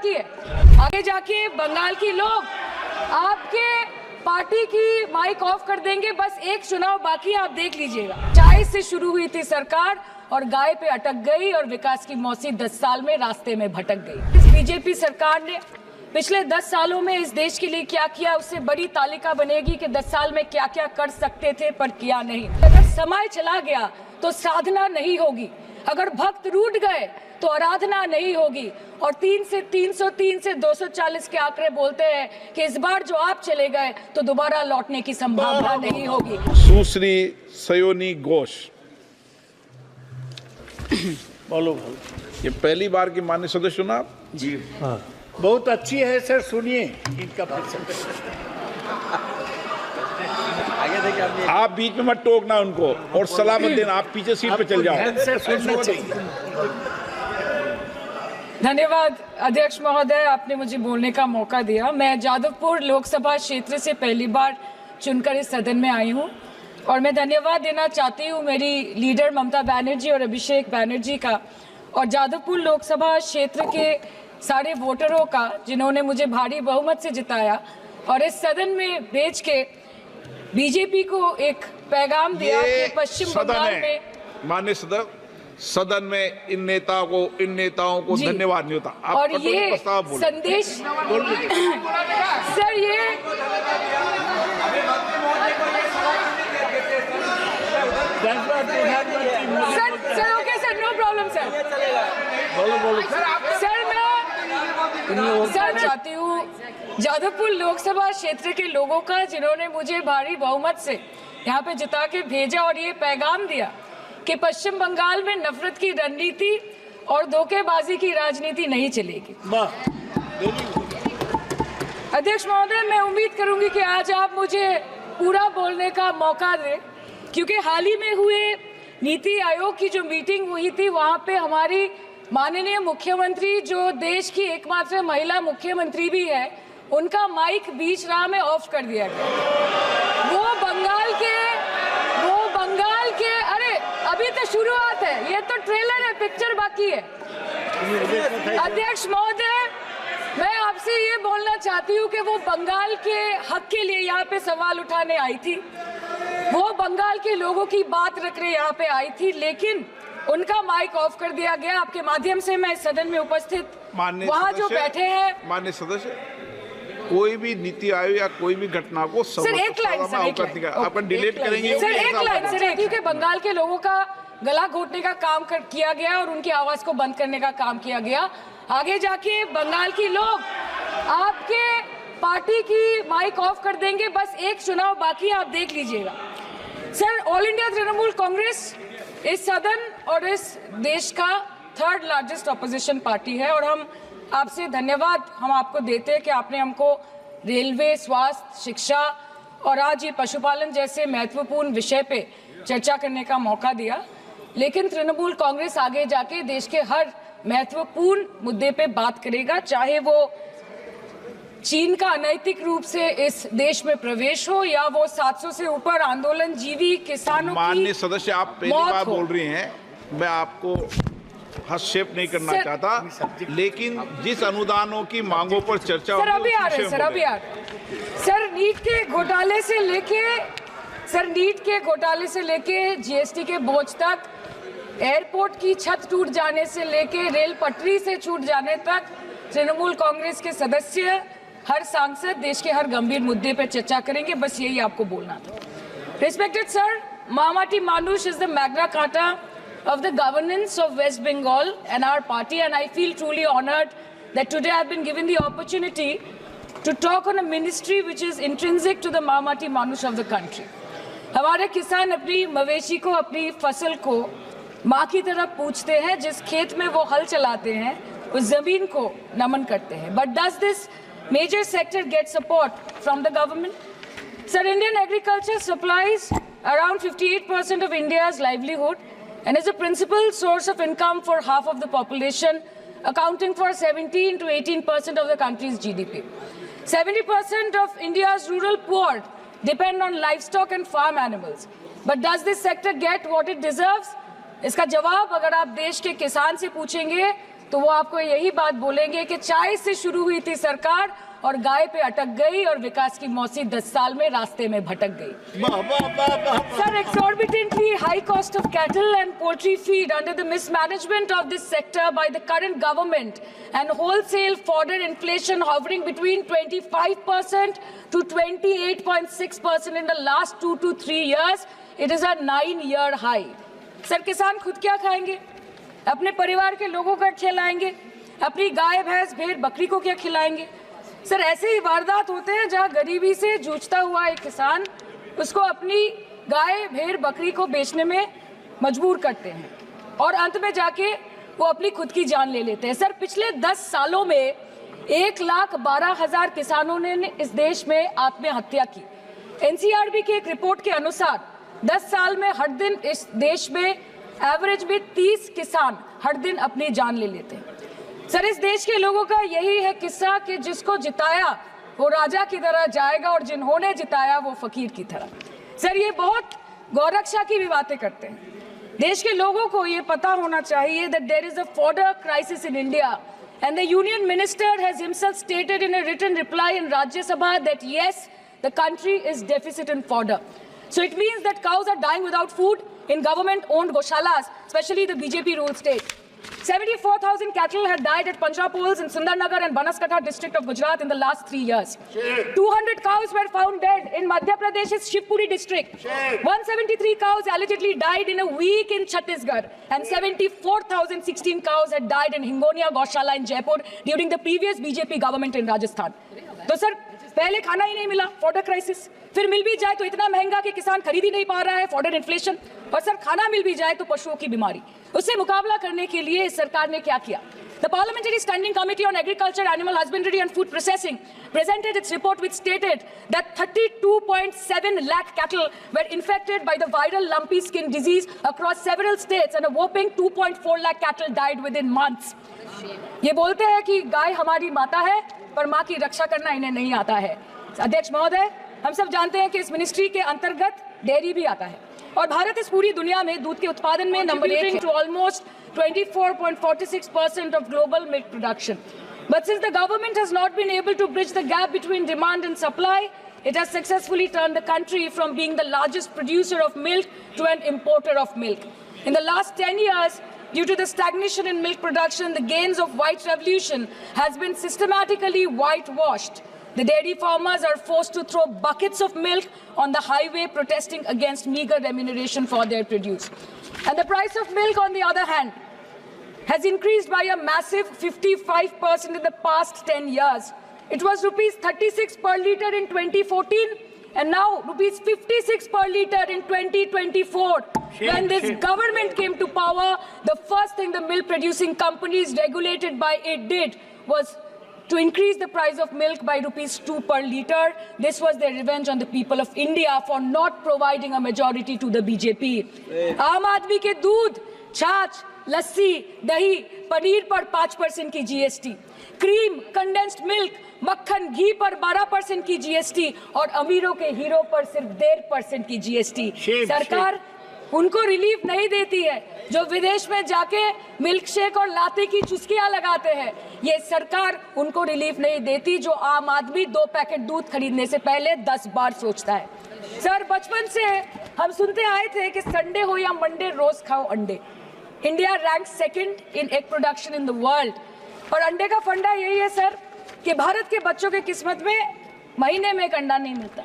बाकी है। आगे जाके बंगाल के लोग आपके पार्टी की माइक ऑफ कर देंगे। बस एक चुनाव बाकी है, आप देख लीजिएगा। चाय से शुरू हुई थी सरकार और गाय पे अटक गई और विकास की मौसी 10 साल में रास्ते में भटक गई। इस बीजेपी सरकार ने पिछले 10 सालों में इस देश के लिए क्या किया, उससे बड़ी तालिका बनेगी कि 10 साल में क्या क्या कर सकते थे पर किया नहीं। अगर समय चला गया तो साधना नहीं होगी, अगर भक्त रूठ गए तो आराधना नहीं होगी। और 3 से 303 से 240 के आंकड़े बोलते हैं कि इस बार जो आप चले गए तो दोबारा लौटने की संभावना नहीं होगी। सुश्री सयोनी घोष, बोलो। ये पहली बार की माननीय सदस्य चुना जी हाँ, बहुत अच्छी है सर, सुनिए इनका आगे देखिए। आप बीच में मत टोकना उनको और सलाह मत देना, आप पीछे सीट पे चल जाओ। धन्यवाद अध्यक्ष महोदय, आपने मुझे बोलने का मौका दिया। मैं जादवपुर लोकसभा क्षेत्र से पहली बार चुनकर इस सदन में आई हूं और मैं धन्यवाद देना चाहती हूं मेरी लीडर ममता बनर्जी और अभिषेक बनर्जी का और जादवपुर लोकसभा क्षेत्र के सारे वोटरों का, जिन्होंने मुझे भारी बहुमत से जिताया और इस सदन में भेज के बीजेपी को एक पैगाम दिया कि पश्चिम बंगाल में माननीय सदन में इन नेताओं को धन्यवाद नहीं होता। आप और ये संदेश सर, ये sir okay sir, no problem sir. बोलो सर चाहती हूँ जादवपुर लोकसभा क्षेत्र के लोगों का, जिन्होंने मुझे भारी बहुमत से यहाँ पे जिता के भेजा और ये पैगाम दिया कि पश्चिम बंगाल में नफरत की रणनीति और धोखेबाजी की राजनीति नहीं चलेगी। अध्यक्ष महोदय, मैं उम्मीद करूंगी कि आज आप मुझे पूरा बोलने का मौका दें, क्योंकि हाल ही में हुए नीति आयोग की जो मीटिंग हुई थी, वहां पे हमारी माननीय मुख्यमंत्री, जो देश की एकमात्र महिला मुख्यमंत्री भी है, उनका माइक बीच राह में ऑफ कर दिया गया। वो बंगाल के अरे अभी तो शुरुआत है, ये तो ट्रेलर है, पिक्चर बाकी है। अध्यक्ष महोदय, मैं आपसे ये बोलना चाहती हूँ कि वो बंगाल के हक के लिए यहाँ पे सवाल उठाने आई थी, वो बंगाल के लोगों की बात रखने यहाँ पे आई थी, लेकिन उनका माइक ऑफ कर दिया गया। आपके माध्यम से मैं सदन में उपस्थित वहाँ जो बैठे हैं माननीय सदस्य, कोई भी नीति आयोग या कोई भी घटना को सर एक लाइन आपका डिलीट करेंगे सर, एक लाइन सर, क्योंकि बंगाल के लोगों का गला घोटने का काम किया गया और उनकी आवाज को बंद करने का काम किया गया। आगे जाके बंगाल के लोग आपके पार्टी की माइक ऑफ कर देंगे। बस एक चुनाव बाकी है, आप देख लीजिएगा। Sir, all India Trinamool Congress इस सदन और इस देश का 3rd लार्जेस्ट ऑपोजिशन पार्टी है और हम आपसे धन्यवाद हम आपको देते हैं कि आपने हमको रेलवे, स्वास्थ्य, शिक्षा और आज ये पशुपालन जैसे महत्वपूर्ण विषय पे चर्चा करने का मौका दिया। लेकिन तृणमूल कांग्रेस आगे जाके देश के हर महत्वपूर्ण मुद्दे पे बात करेगा, चाहे वो चीन का अनैतिक रूप से इस देश में प्रवेश हो या वो 700 से ऊपर आंदोलन जीवी किसानों की। माननीय सदस्य, आप पहली बार बोल रही हैं, मैं आपको हस्तक्षेप नहीं करना चाहता, लेकिन जिस अनुदानों की मांगों पर चर्चा सर अभी आ रहे हैं, सर नीट के घोटाले से लेके जीएसटी के बोझ तक, एयरपोर्ट की छत टूट जाने से लेके रेल पटरी से छूट जाने तक, तृणमूल कांग्रेस के सदस्य, हर सांसद देश के हर गंभीर मुद्दे पर चर्चा करेंगे। बस यही आपको बोलना था। रिस्पेक्टेड सर, मामाटी मानुष is the Magna carta of the governance of West Bengal and our party, and I feel truly honored that today I've been given the opportunity to talk on a ministry which is intrinsic to the Mamati Manush of the country. हमारे किसान अपनी मवेशी को, अपनी फसल को माँ की तरफ पूछते हैं, जिस खेत में वो हल चलाते हैं उस जमीन को नमन करते हैं। But does this major sector get support from the government? Sir, Indian agriculture supplies around 58% of India's livelihood and is a principal source of income for half of the population, accounting for 17 to 18% of the country's GDP. 70% of India's rural poor depend on livestock and farm animals. But does this sector get what it deserves? इसका जवाब अगर आप देश के किसान से पूछेंगे तो वो आपको यही बात बोलेंगे कि चाय से शुरू हुई थी सरकार और गाय पे अटक गई और विकास की मौसी 10 साल में रास्ते में भटक गई। Sir, exorbitantly high cost of cattle and poultry feed under the mismanagement of this sector by the current government and wholesale fodder inflation hovering between 25% to 28.6% in the last 2 to 3 years, it is a 9-year high. Sir, किसान खुद क्या खाएंगे? अपने परिवार के लोगों का खिलाएंगे? अपनी गाय भैंस भेड़ बकरी को क्या खिलाएंगे? सर, ऐसे ही वारदात होते हैं जहां गरीबी से जूझता हुआ एक किसान उसको अपनी गाय भेड़ बकरी को बेचने में मजबूर करते हैं और अंत में जाके वो अपनी खुद की जान ले लेते हैं। सर, पिछले 10 सालों में 1,12,000 किसानों ने इस देश में आत्महत्या की। एनसीआरबी की एक रिपोर्ट के अनुसार 10 साल में हर दिन इस देश में एवरेज में 30 किसान हर दिन अपनी जान ले लेते हैं। सर, इस देश के लोगों का यही है किस्सा कि जिसको जिताया वो राजा की तरह जाएगा और जिन्होंने जिताया वो फकीर की तरह। सर, ये बहुत गौरक्षा की भी बातें करते हैं। देश के लोगों को ये पता होना चाहिए that there is a fodder crisis in India and the union minister has himself stated in a written reply in Rajya Sabha that yes, the country is deficit in fodder. So it means that cows are dying without food in government-owned goshalas, especially the BJP-ruled state. 74,000 cattle had died at Panchapools in Sundarnagar and Banaskantha district of Gujarat in the last 3 years. 200 cows were found dead in Madhya Pradesh's Shivpuri district. 173 cows allegedly died in a week in Chhattisgarh, and 74,016 cows had died in Hingonia Gaushala in Jaipur during the previous BJP government in Rajasthan. तो sir, पहले खाना ही नहीं मिला, fodder crisis, फिर मिल भी जाए तो इतना महंगा कि किसान खरीद ही नहीं पा रहा है, फॉडर इन्फ्लेशन, और सर खाना मिल भी जाए तो पशुओं की बीमारी। उससे मुकाबला करने के लिए इस सरकार ने क्या किया? The Parliamentary Standing Committee on Agriculture, Animal Husbandry and Food Processing presented its report which stated that 32.7 lakh cattle were infected by the viral lumpy skin disease across several states and a whopping 2.4 lakh cattle died within months. ये बोलते हैं कि गाय हमारी माता है पर माँ की रक्षा करना इन्हें नहीं आता है। अध्यक्ष महोदय, हम सब जानते हैं कि इस मिनिस्ट्री के अंतर्गत डेयरी भी आता है और भारत इस पूरी दुनिया में दूध के उत्पादन में number 1 to almost 24.46% of global milk production. But since the government has not been able to bridge the gap between demand and supply, it has successfully turned the country from being the largest producer of milk to an importer of milk. In the last 10 years, due to the stagnation in milk production, the gains of white revolution has been systematically whitewashed. The dairy farmers are forced to throw buckets of milk on the highway protesting against meager remuneration for their produce. And the price of milk, on the other hand, has increased by a massive 55% in the past 10 years. It was rupees 36 per litre in 2014 and now rupees 56 per litre in 2024. When this government came to power, the first thing the milk producing companies regulated by it did was to increase the price of milk by rupees 2 per litre. This was their revenge on the people of India for not providing a majority to the BJP. आम आदमी के दूध, छाछ, लस्सी, दही, पनीर पर 5% की GST, cream, condensed milk, मक्खन, घी पर 12% की GST और अमीरों के हीरो पर सिर्फ 1.5% की GST। सरकार उनको रिलीफ नहीं देती है जो विदेश में जाके मिल्क शेक और लाते की चुस्कियां लगाते हैं। ये सरकार उनको रिलीफ नहीं देती जो आम आदमी 2 पैकेट दूध खरीदने से पहले 10 बार सोचता है। सर, बचपन से हम सुनते आए थे कि संडे हो या मंडे रोज खाओ अंडे। India rank 2nd in egg production in the world और अंडे का फंडा यही है सर कि भारत के बच्चों के किस्मत में महीने में एक अंडा नहीं मिलता।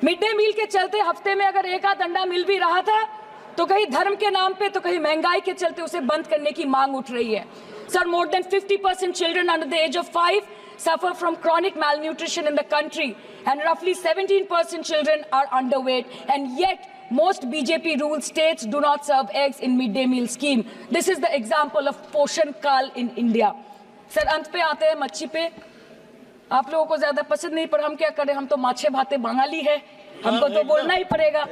मिड डे मील के चलते हफ्ते में अगर एक आध अंडा मिल भी रहा था तो कहीं धर्म के नाम पे तो कहीं महंगाई के चलते उसे बंद करने की मांग उठ रही है। Sir, more than 50% children under the age of 5 suffer from chronic malnutrition in the country and roughly 17% children are underweight, and yet most BJP ruled states do not serve eggs in midday meal scheme. This is the example of Poshan Kal in India. Sir, अंत पे आते हैं मच्छी पे। आप लोगों को ज्यादा पसंद नहीं पर हम क्या करें, हम तो माछे भाते बंगाली है, हमको तो बोलना ही पड़ेगा।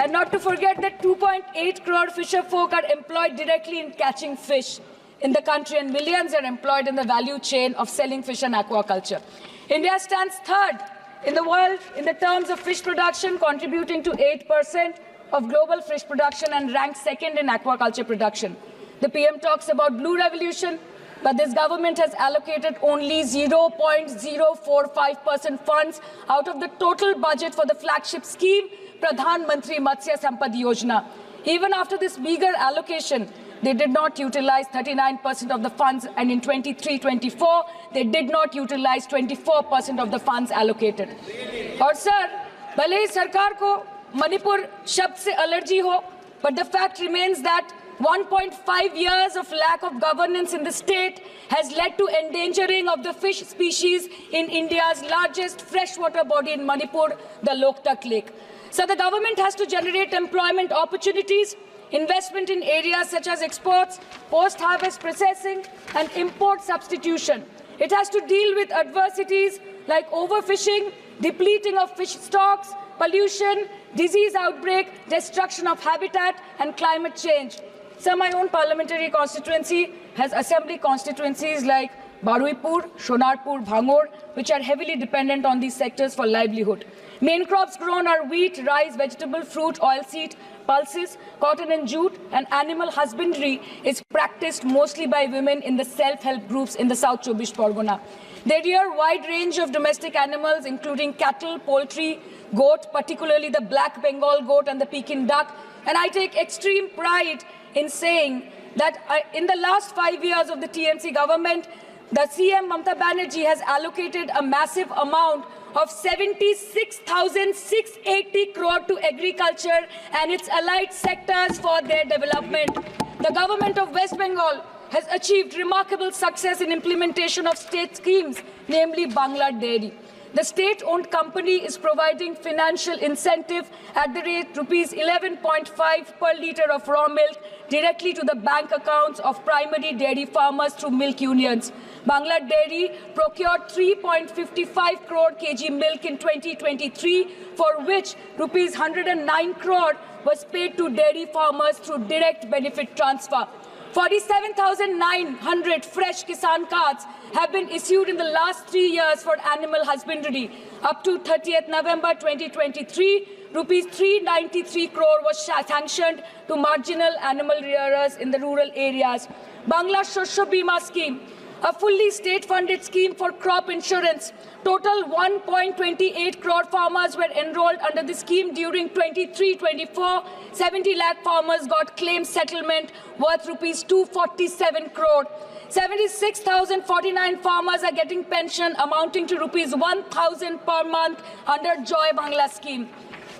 And not to forget that 2.8 crore fisher folk are employed directly in catching fish in the country and millions are employed in the value chain of selling fish and aquaculture. India stands 3rd in the world in the terms of fish production, contributing to 8% of global fish production and ranks 2nd in aquaculture production. The PM talks about blue revolution, But this government has allocated only 0.045% funds out of the total budget for the flagship scheme, Pradhan Mantri Matsya Sampad Yojana. Even after this meager allocation, they did not utilize 39% of the funds, and in 23-24, they did not utilize 24% of the funds allocated. और sir, भले ही सरकार को मणिपुर शब्द से allergy हो, but the fact remains that 1.5 years of lack of governance in the state has led to endangering of the fish species in India's largest freshwater body in Manipur, the Loktak Lake. So the government has to generate employment opportunities, investment in areas such as exports, post-harvest processing, and import substitution. It has to deal with adversities like overfishing, depleting of fish stocks, pollution, disease outbreak, destruction of habitat, and climate change. So my own parliamentary constituency has assembly constituencies like Baruipur, Shonarpur, Bhangor, which are heavily dependent on these sectors for livelihood. Main crops grown are wheat, rice, vegetable, fruit, oilseed, pulses, cotton and jute, and animal husbandry is practiced mostly by women in the self-help groups in the South Chobbish Pargona. They rear a wide range of domestic animals, including cattle, poultry, goat, particularly the black Bengal goat and the Pekin duck. And I take extreme pride in saying that in the last 5 years of the TMC government, the CM Mamata Banerjee has allocated a massive amount of 76,680 crore to agriculture and its allied sectors for their development. The government of West Bengal has achieved remarkable success in implementation of state schemes, namely Bangla Dairy. The state-owned company is providing financial incentive at the rate rupees 11.5 per litre of raw milk directly to the bank accounts of primary dairy farmers through milk unions. Bangla Dairy procured 3.55 crore kg milk in 2023, for which rupees 109 crore was paid to dairy farmers through direct benefit transfer. 47,900 fresh Kisan cards have been issued in the last 3 years for animal husbandry. Up to 30th November 2023, rupees 393 crore was sanctioned to marginal animal rearers in the rural areas. Bangla Shosho Bima scheme, a fully state-funded scheme for crop insurance. Total 1.28 crore farmers were enrolled under the scheme during 23-24. 70 lakh farmers got claim settlement worth rupees 247 crore. 76,049 farmers are getting pension amounting to rupees 1,000 per month under Joy Bangla scheme.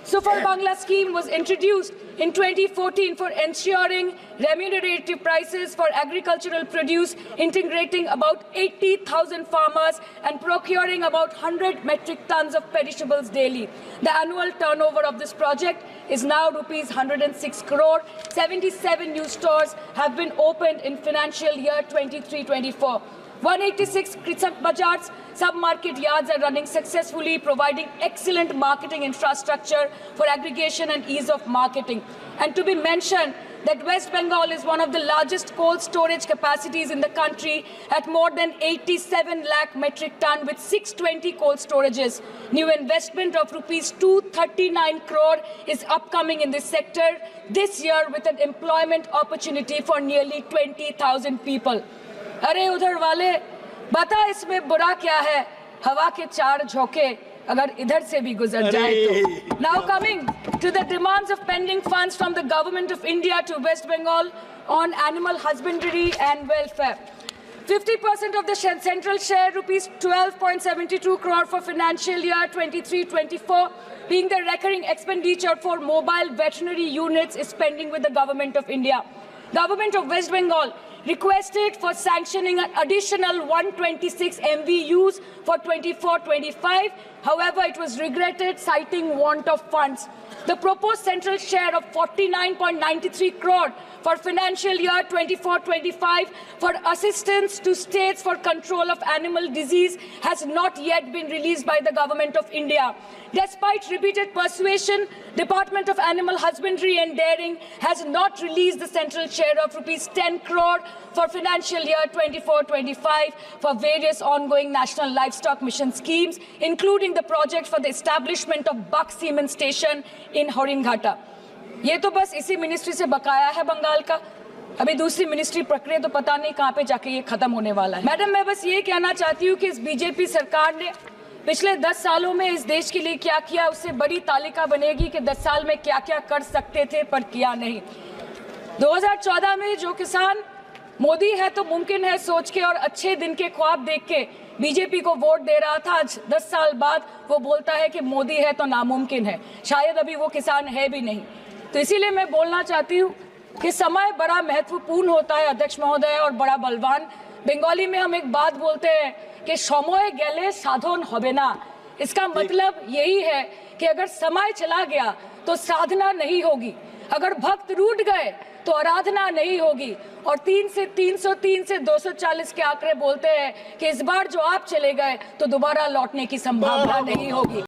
Super Bangla scheme was introduced in 2014 for ensuring remunerative prices for agricultural produce, integrating about 80,000 farmers and procuring about 100 metric tons of perishables daily. The annual turnover of this project is now rupees 106 crore. 77 new stores have been opened in financial year 23-24. 186 Krisak Bazars sub-market yards are running successfully, providing excellent marketing infrastructure for aggregation and ease of marketing. And to be mentioned that West Bengal is one of the largest cold storage capacities in the country at more than 87 lakh metric ton with 620 cold storages. New investment of rupees 239 crore is upcoming in this sector this year with an employment opportunity for nearly 20,000 people. अरे उधर वाले बता इसमें बुरा क्या है, हवा के चार झोंके अगर इधर से भी गुजर जाए तो. Now coming to the demands of pending funds from the Government of India to West Bengal on animal husbandry and welfare. 50% of the central share, rupees 12.72 crore for financial year 23-24, being the recurring expenditure for mobile veterinary units, is pending with the Government of India. Government of West Bengal requested for sanctioning an additional 126 MVUs for 24-25. However, it was regretted, citing want of funds. The proposed central share of 49.93 crore for financial year 24-25 for assistance to states for control of animal disease has not yet been released by the Government of India. Despite repeated persuasion, Department of Animal Husbandry and Dairying has not released the central share of rupees 10 crore for financial year 24-25 for various ongoing National Livestock Mission schemes, including the project for the establishment of Buck Semen Station in Horinghata. ये तो बस इसी ministry से बकाया है बंगाल का. अभी दूसरी मिनिस्ट्री प्रक्रिया तो पता नहीं कहाँ पे जाके ये खत्म होने वाला है। मैडम, मैं बस ये कहना चाहती हूँ कि इस बीजेपी सरकार ने पिछले 10 सालों में इस देश के लिए क्या किया, उससे बड़ी तालिका बनेगी कि 10 साल में क्या क्या कर सकते थे पर किया नहीं। 2014 में जो किसान मोदी है तो मुमकिन है सोच के और अच्छे दिन के ख्वाब देख के बीजेपी को वोट दे रहा था, आज 10 साल बाद वो बोलता है कि मोदी है तो नामुमकिन है। शायद अभी वो किसान है भी नहीं। तो इसीलिए मैं बोलना चाहती हूँ कि समय बड़ा महत्वपूर्ण होता है अध्यक्ष महोदय, और बड़ा बलवान। बंगाली में हम एक बात बोलते हैं कि समय गेले साधन होबे ना। इसका मतलब यही है कि अगर समय चला गया तो साधना नहीं होगी, अगर भक्त रूठ गए तो आराधना नहीं होगी। और 3 से 303 से 240 के आंकड़े बोलते हैं कि इस बार जो आप चले गए तो दोबारा लौटने की संभावना नहीं होगी।